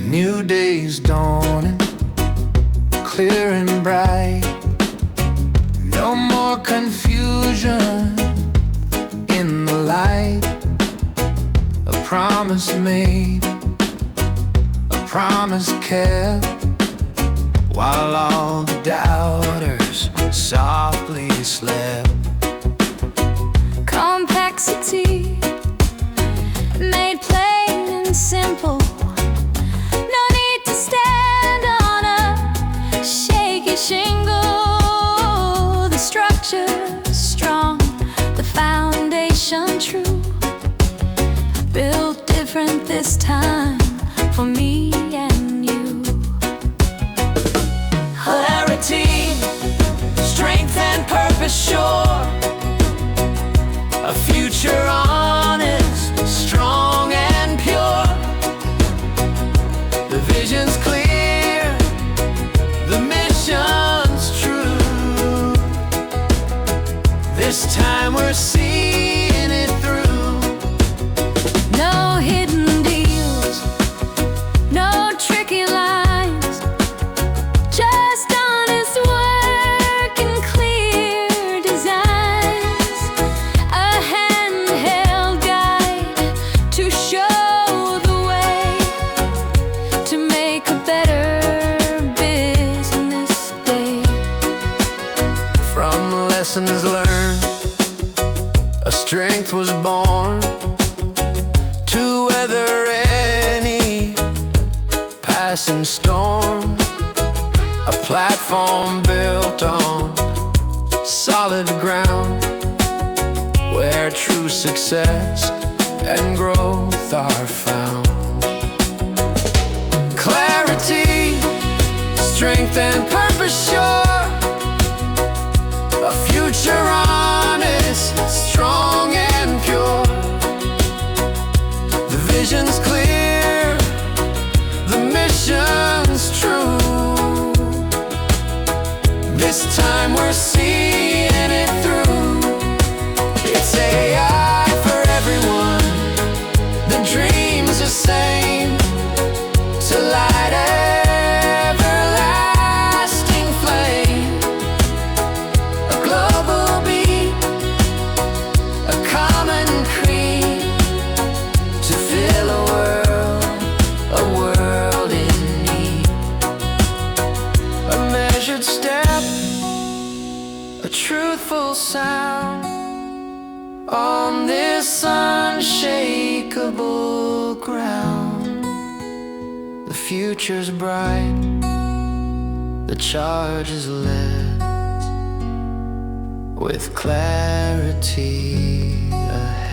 New day's dawning, clear and bright. No more confusion in the light. A promise made, a promise kept, while all the doubters softly slept. Complexity made plain and simple. No need to stand on a shaky shingle. The structure strong, the foundation true. Built different this time for me and you. Clarity, strength and purpose sure. A future honest, strong and pure. The vision's clear, the mission's true. This time we're seeing it through. No hidden deals, no tricky lines, just honest work and clear designs. A handheld guide to show the way to make a better business day. From lessons learned, a strength was born to weather any passing storm. A platform built on solid ground, where true success and growth are found. Clarity, strength and purpose sure. A future honest, strong and pure. The vision's clear, the mission's true. This time we're seeing it through. It's AI for everyone. The dream's the same, to light everlasting flame. A global beat, a common creed, to fill a world in need. A measured step, a truthful sound, on this unshakable ground. The future's bright, the charge is lit, with clarity ahead.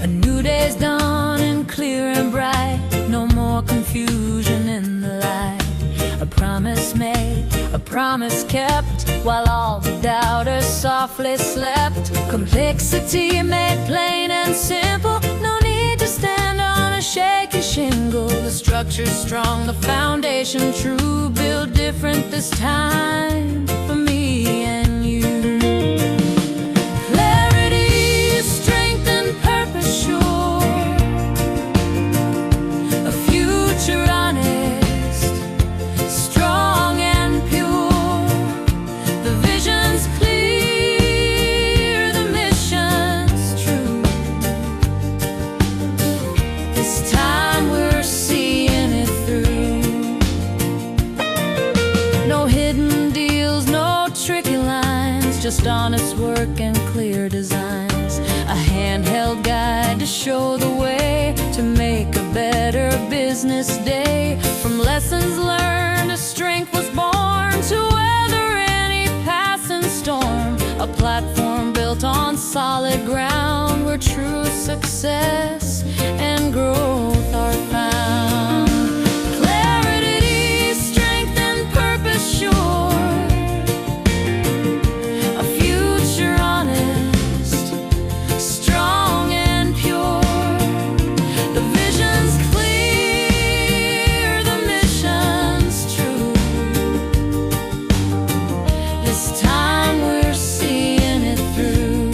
A new day's dawning, clear and bright. No more confusion in the light. A promise made, a promise kept, while all the doubters softly slept. Complexity made plain and simple. No need to stand on a shaky shingle. The structure's strong, the foundation true. Built different this time for me and you. Clarity, strength and purpose sure. A future honest, strong and pure. The vision's clear, the mission's true. This time we're seeing it through. No hidden deals, no tricky lines, just honest work and clear designs. A handheld guide to show the way to make a better business day. From lessons learned, a strength was born to weather any passing storm. A platform built on solid ground where true success and growth are found. Clarity, strength, and purpose sure. A future honest, strong and pure. The vision's clear, the mission's true. This time we're seeing it through.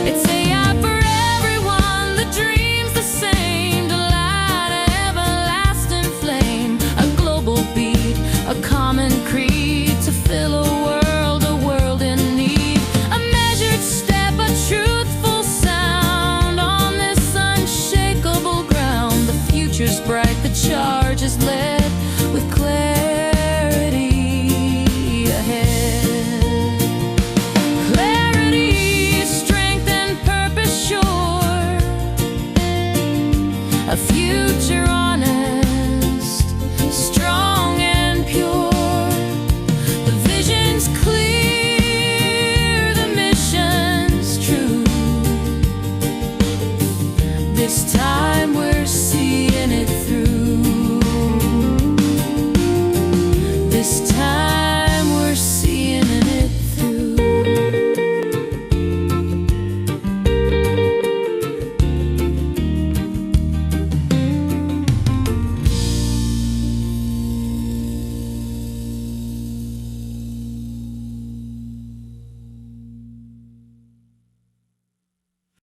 It's a yacht for everyone, the dream's the same, to light an everlasting flame. A global beat, a common creed, to fill a world in need. A measured step, a truthful sound, on this unshakable ground. The future's bright, the charge is led, with clarity ahead. Clarity, strength, and purpose sure. A future